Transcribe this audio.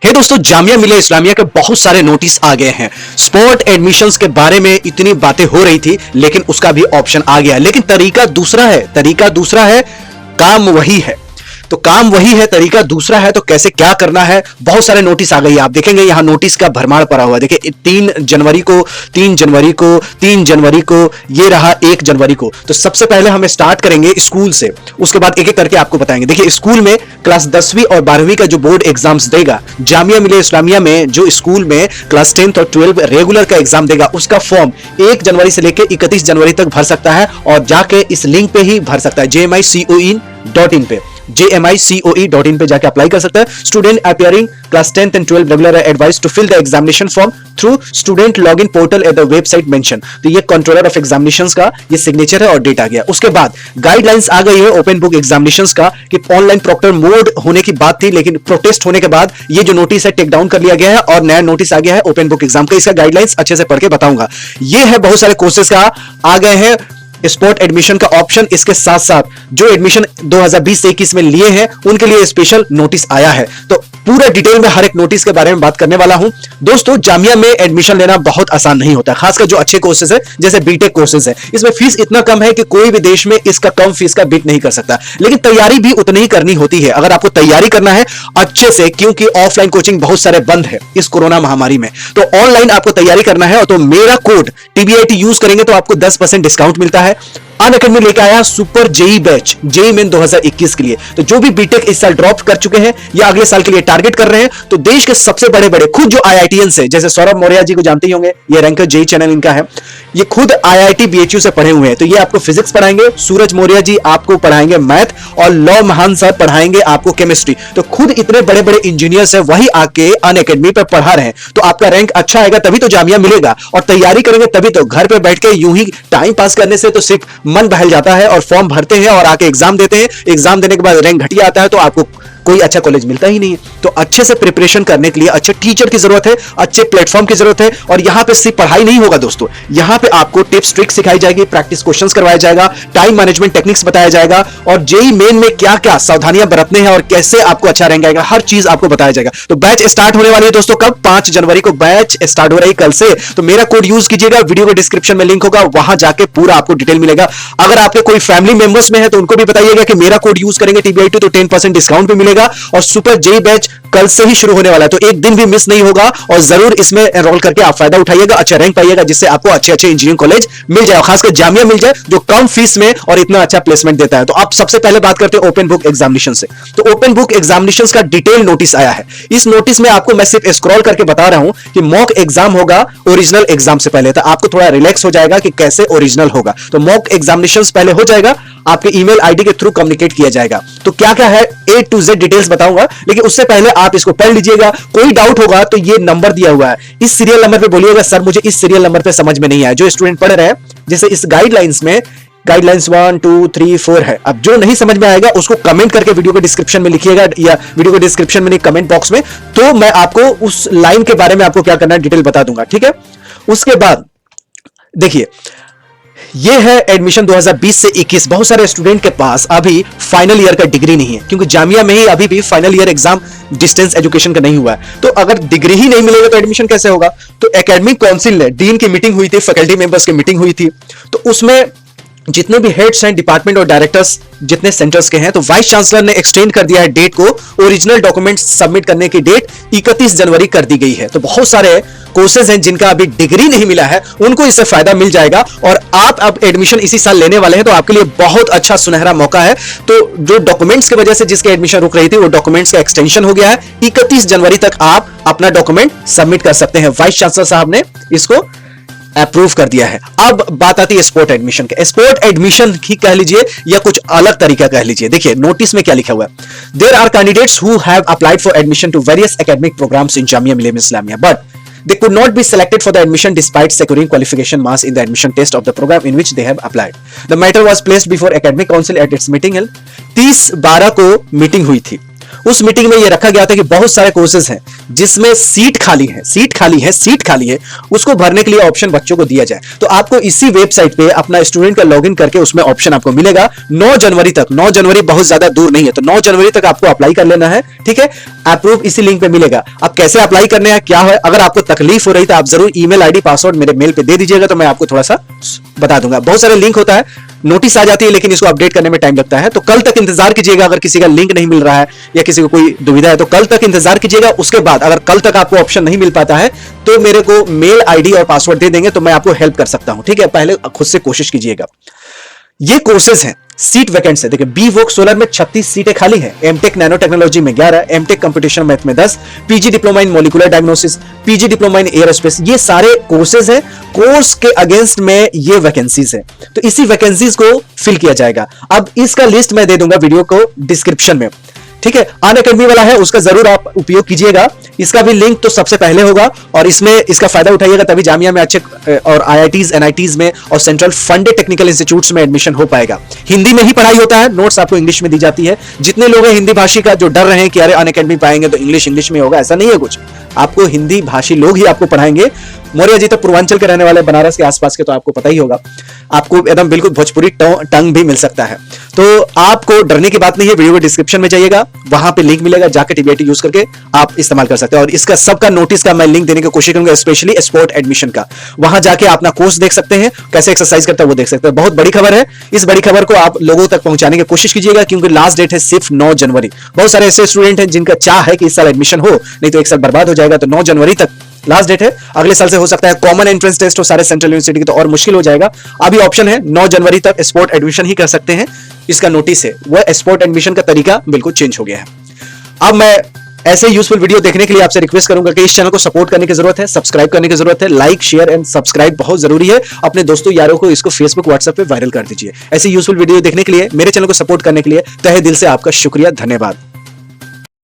हे दोस्तों, जामिया मिलिया इस्लामिया के बहुत सारे नोटिस आ गए हैं। स्पोर्ट एडमिशंस के बारे में इतनी बातें हो रही थी, लेकिन उसका भी ऑप्शन आ गया। लेकिन तरीका दूसरा है, काम वही है। तो काम वही है, तरीका दूसरा है। तो कैसे क्या करना है, बहुत सारे नोटिस आ गए। आप देखेंगे यहां नोटिस का भरमार पड़ा हुआ है। देखिए 3 जनवरी को ये रहा 1 जनवरी को। तो सबसे पहले हमें स्टार्ट करेंगे स्कूल से, उसके बाद एक एक करके आपको बताएंगे। देखिए स्कूल में क्लास 10वीं और 12वीं का जो बोर्ड एग्जाम्स देगा, जामिया मिलिया इस्लामिया में जो स्कूल में क्लास 10th और 12 रेगुलर का एग्जाम देगा, उसका फॉर्म 1 जनवरी से लेकर 31 जनवरी तक भर सकता है और जाके इस लिंक पे ही भर सकता है, jmicoin.in पे, jmicoe.in पे जाके अप्लाई कर सकता है। Student appearing class 10th and 12 regular advice to fill the examination form through student login portal at the website mention. तो ये कंट्रोलर ऑफ एग्जामिनेशंस का ये सिग्नेचर है और डेट आ गया। उसके बाद गाइडलाइंस आ गई है ओपन बुक एग्जामिनेशंस का कि ऑनलाइन प्रॉक्टर मोड होने की बात थी, लेकिन प्रोटेस्ट होने के बाद ये जो नोटिस है टेक डाउन कर लिया गया है और नया नोटिस आ गया है ओपन बुक एग्जाम का। इसका गाइडलाइंस अच्छे से पढ़ के बताऊंगा। ये है बहुत सारे कोर्सेज का आ गए हैं स्पोर्ट एडमिशन का ऑप्शन। इसके साथ साथ जो एडमिशन 2020 से 21 में लिए हैं उनके लिए स्पेशल नोटिस आया है। तो पूरा डिटेल में हर एक नोटिस के बारे में बात करने वाला हूं। दोस्तों, जामिया में एडमिशन लेना बहुत आसान नहीं होता, खासकर जो अच्छे कोर्सेज है जैसे बीटेक कोर्सेज है। इसमें फीस इतना कम है कि कोई भी देश में इसका कम फीस का बीट नहीं कर सकता, लेकिन तैयारी भी उतनी ही करनी होती है। अगर आपको तैयारी करना है अच्छे से, क्योंकि ऑफलाइन कोचिंग बहुत सारे बंद है इस कोरोना महामारी में, तो ऑनलाइन आपको तैयारी करना है तो मेरा कोड TBIT यूज करेंगे तो आपको 10% डिस्काउंट मिलता है। अनअकैडमी लेके आया super JEE batch, JEE main 2021 के लिए। तो जो भी बीटेक इस साल ड्रॉप कर चुके हैं या अगले साल के लिए टारगेट कर रहे हैं, तो देश के सबसे बड़े बड़े खुद जो IITians है, जैसे सौरभ मौर्य जी को जानते ही होंगे, ये रैंकर जेई चैनल इनका है, ये खुद IIT BHU से पढ़े हुए हैं। तो ये आपको फिजिक्स पढ़ाएंगे, सूरज मौर्य जी आपको पढ़ाएंगे मैथ, और लॉ महान सर पढ़ाएंगे आपको केमिस्ट्री। तो खुद इतने बड़े बड़े इंजीनियर्स है, वही आके अनअकैडमी पर पढ़ा रहे हैं। तो आपका रैंक अच्छा आएगा तभी तो जामिया मिलेगा, और तैयारी करेंगे तभी तो। घर पे बैठ के यूं ही टाइम पास करने से तो सिर्फ मन बहल जाता है, और फॉर्म भरते हैं और आके एग्जाम देते हैं। एग्जाम देने के बाद रैंक घटिया आता है तो आपको कोई अच्छा कॉलेज मिलता ही नहीं है। तो अच्छे से प्रिपरेशन करने के लिए अच्छे टीचर की जरूरत है, अच्छे प्लेटफॉर्म की जरूरत है। और यहां पे सिर्फ पढ़ाई नहीं होगा दोस्तों, यहां पे आपको टिप्स ट्रिक्स सिखाई जाएगी, प्रैक्टिस क्वेश्चंस करवाया जाएगा, टाइम मैनेजमेंट टेक्निक्स बताया जाएगा, और जेई मेन में क्या क्या सावधानियां बरतने हैं और कैसे आपको अच्छा रैंक आएगा, हर चीज आपको बताया जाएगा। तो बैच स्टार्ट होने वाली है दोस्तों कब? 5 जनवरी को बैच स्टार्ट हो रही है, कल से। तो मेरा कोड यूज कीजिएगा, वीडियो के डिस्क्रिप्शन में लिंक होगा, वहां जाके पूरा आपको डिटेल मिलेगा। अगर आपके कोई फैमिली मेंबर्स में है तो उनको भी बताइएगा कि मेरा कोड यूज करेंगे TBIT तो 10% डिस्काउंट भी मिलेगा। और सुपर जेई बैच कल से ही शुरू होने वाला है, तो एक दिन भी मिस नहीं होगा, और जरूर इसमें एनरोल करके आप फायदा उठाइएगा, अच्छा रैंक पाइएगा, जिससे आपको अच्छे अच्छे इंजीनियरिंग कॉलेज मिल जाए, खासकर जामिया मिल जाए जो कम फीस में और इतना अच्छा प्लेसमेंट देता है। तो आप सबसे पहले बात करते हैं ओपन बुक एग्जामिनेशन से। तो ओपन बुक एग्जामिनेशन का डिटेल नोटिस आया है। इस नोटिस में आपको मैं सिर्फ स्क्रॉल करके बता रहा हूं कि मॉक एग्जाम होगा ओरिजिनल एग्जाम से पहले, तो आपको थोड़ा रिलैक्स हो जाएगा कि कैसे ओरिजिनल होगा। तो मॉक एग्जामिनेशन पहले हो जाएगा, आपके ईमेल आईडी के थ्रू कम्युनिकेट किया जाएगा। तो क्या क्या है A to Z डिटेल्स बताऊंगा, लेकिन उससे पहले आप इसको पढ़ लीजिएगा। कोई डाउट होगा तो ये नंबर दिया हुआ है, इस सीरियल नंबर पे बोलिएगा सर मुझे इस सीरियल नंबर पे समझ में नहीं आया। जो स्टूडेंट पढ़ रहे हैं, जैसे इस गाइडलाइंस में गाइडलाइंस 1 2 3 4 है। अब जो नहीं समझ में आएगा उसको कमेंट करके वीडियो के डिस्क्रिप्शन में लिखिएगा, या वीडियो के डिस्क्रिप्शन में नहीं, कमेंट बॉक्स में, तो मैं आपको उस लाइन के बारे में आपको क्या करना है डिटेल बता दूंगा, ठीक है। उसके बाद देखिए, ये है एडमिशन 2020 से 21। बहुत सारे स्टूडेंट के पास अभी फाइनल ईयर का डिग्री नहीं है, क्योंकि जामिया में ही अभी भी final year exam distance education का नहीं हुआ है। तो अगर डिग्री ही नहीं मिलेगा तो एडमिशन कैसे होगा? तो एकेडमिक काउंसिल ने, डीन की मीटिंग हुई थी, फैकल्टी मेंबर्स की मीटिंग हुई थी, तो उसमें जितने भी हेड्स हैं डिपार्टमेंट और डायरेक्टर्स जितने सेंटर्स के हैं, तो वाइस चांसलर ने एक्सटेंड कर दिया है डेट को। ओरिजिनल डॉक्यूमेंट्स सबमिट करने की डेट 31 जनवरी कर दी गई है। तो बहुत सारे कोर्सेज हैं जिनका अभी डिग्री नहीं मिला है, उनको इससे फायदा मिल जाएगा। और आप अब एडमिशन इसी साल लेने वाले हैं, तो आपके लिए बहुत अच्छा सुनहरा मौका है। तो जो डॉक्यूमेंट्स की वजह से जिसके एडमिशन रुक रही थी, वो डॉक्यूमेंट्स का एक्सटेंशन हो गया है। 31 जनवरी तक आप अपना डॉक्यूमेंट सबमिट कर सकते हैं। वाइस चांसलर साहब ने इसको अप्रूव कर दिया है। अब बात आती है स्पोर्ट एडमिशन के। स्पोर्ट एडमिशन ही कह लीजिए या कुछ अलग तरीका कह लीजिए। देखिए नोटिस में क्या लिखा हुआ है, there are candidates who have applied for admission to various academic programmes in Jamia Millia Islamia, but they could not be selected for the admission despite securing qualification marks in the admission test of the program in which they have applied. The matter was placed before academic council at its meeting held 30/12 को meeting हुई थी। उस meeting में यह रखा गया था कि बहुत सारे कोर्सेज हैं जिसमें सीट खाली है, उसको भरने के लिए ऑप्शन बच्चों को दिया जाए। तो आपको इसी वेबसाइट पे अपना स्टूडेंट का लॉगिन करके उसमें ऑप्शन आपको मिलेगा 9 जनवरी तक। 9 जनवरी बहुत ज्यादा दूर नहीं है, तो 9 जनवरी तक आपको अप्लाई कर लेना है, ठीक है। अप्रूव इसी लिंक पे मिलेगा। अब कैसे अप्लाई करने हैं, क्या है, अगर आपको तकलीफ हो रही तो आप जरूर ईमेल आईडी पासवर्ड मेरे मेल पे दे दीजिएगा, तो मैं आपको थोड़ा सा बता दूंगा। बहुत सारे लिंक होता है, नोटिस आ जाती है, लेकिन इसको अपडेट करने में टाइम लगता है, तो कल तक इंतजार कीजिएगा। अगर किसी का लिंक नहीं मिल रहा है या किसी को कोई दुविधा है तो कल तक इंतजार कीजिएगा। उसके बाद अगर कल तक आपको ऑप्शन नहीं मिल पाता है तो मेरे को मेल आईडी और पासवर्ड दे देंगे, तो मैं आपको हेल्प कर सकता हूं, ठीक है। पहले खुद से कोशिश कीजिएगा। ये कोर्सेज हैं, सीट वैकेंट है। देखिए, बी वोक सोलर में 36 सीटें खाली हैं, एमटेक नैनो टेक्नोलॉजी में 11, एमटेक कंप्यूटेशन मैथ में 10, PG diploma in molecular diagnosis, PG diploma in aerospace, ये सारे कोर्सेज हैं। कोर्स के अगेंस्ट में ये वैकेंसीज है, तो इसी वैकेंसीज को फिल किया जाएगा। अब इसका लिस्ट मैं दे दूंगा वीडियो को डिस्क्रिप्शन में, ठीक है। अनअकैडमी वाला है, उसका जरूर आप उपयोग कीजिएगा। इसका भी लिंक तो सबसे पहले होगा और इसमें इसका फायदा उठाइएगा, तभी जामिया में अच्छे और आईआईटीज, एनआईटीज में और सेंट्रल फंडेड टेक्निकल इंस्टीट्यूट्स में एडमिशन हो पाएगा। हिंदी में ही पढ़ाई होता है, नोट्स आपको इंग्लिश में दी जाती है। जितने लोग हैं हिंदी भाषी का जो डर रहे हैं कि अरे अनअकैडमी पाएंगे तो इंग्लिश में होगा, ऐसा नहीं है कुछ। आपको हिंदी भाषी लोग ही आपको पढ़ाएंगे। मौर्य जी तो पूर्वांचल के रहने वाले, बनारस के आसपास के, तो आपको पता ही होगा। आपको एकदम बिल्कुल भोजपुरी टंग भी मिल सकता है, तो आपको डरने की बात नहीं है। वीडियो के डिस्क्रिप्शन में जाइएगा, वहां पे लिंक मिलेगा, जाकर टीबीआईटी यूज करके आप इस्तेमाल कर सकते हैं। और इसका सबका नोटिस का मैं लिंक देने की कोशिश करूंगा, स्पेशली स्पोर्ट एडमिशन का। वहां जाके अपना कोर्स देख सकते हैं, कैसे एक्सरसाइज करता है वो देख सकते हैं। बहुत बड़ी खबर है, इस बड़ी खबर को आप लोगों तक पहुंचाने की कोशिश कीजिएगा, क्योंकि लास्ट डेट है सिर्फ 9 जनवरी। बहुत सारे ऐसे स्टूडेंट हैं जिनका चाह है कि इस साल एडमिशन हो, नहीं तो एक साल बर्बाद हो जाएगा। तो 9 जनवरी तक लास्ट डेट है। अगले साल से हो सकता है कॉमन एंट्रेंस टेस्ट हो सारे सेंट्रल यूनिवर्सिटी की, तो और मुश्किल हो जाएगा। अभी ऑप्शन है 9 जनवरी तक स्पोर्ट एडमिशन ही कर सकते हैं। इसका नोटिस है, वह स्पोर्ट एडमिशन का तरीका बिल्कुल चेंज हो गया है। अब मैं ऐसे यूजफुल वीडियो देखने के लिए आपसे रिक्वेस्ट करूंगा कि इस चैनल को सपोर्ट करने की जरूरत है, सब्सक्राइब करने की जरूरत है। लाइक, शेयर एंड सब्सक्राइब बहुत जरूरी है। अपने दोस्तों यारों को इसको फेसबुक, व्हाट्सएप पे वायरल कर दीजिए। ऐसे यूजफुल वीडियो देखने के लिए, मेरे चैनल को सपोर्ट करने के लिए तहे दिल से आपका शुक्रिया, धन्यवाद।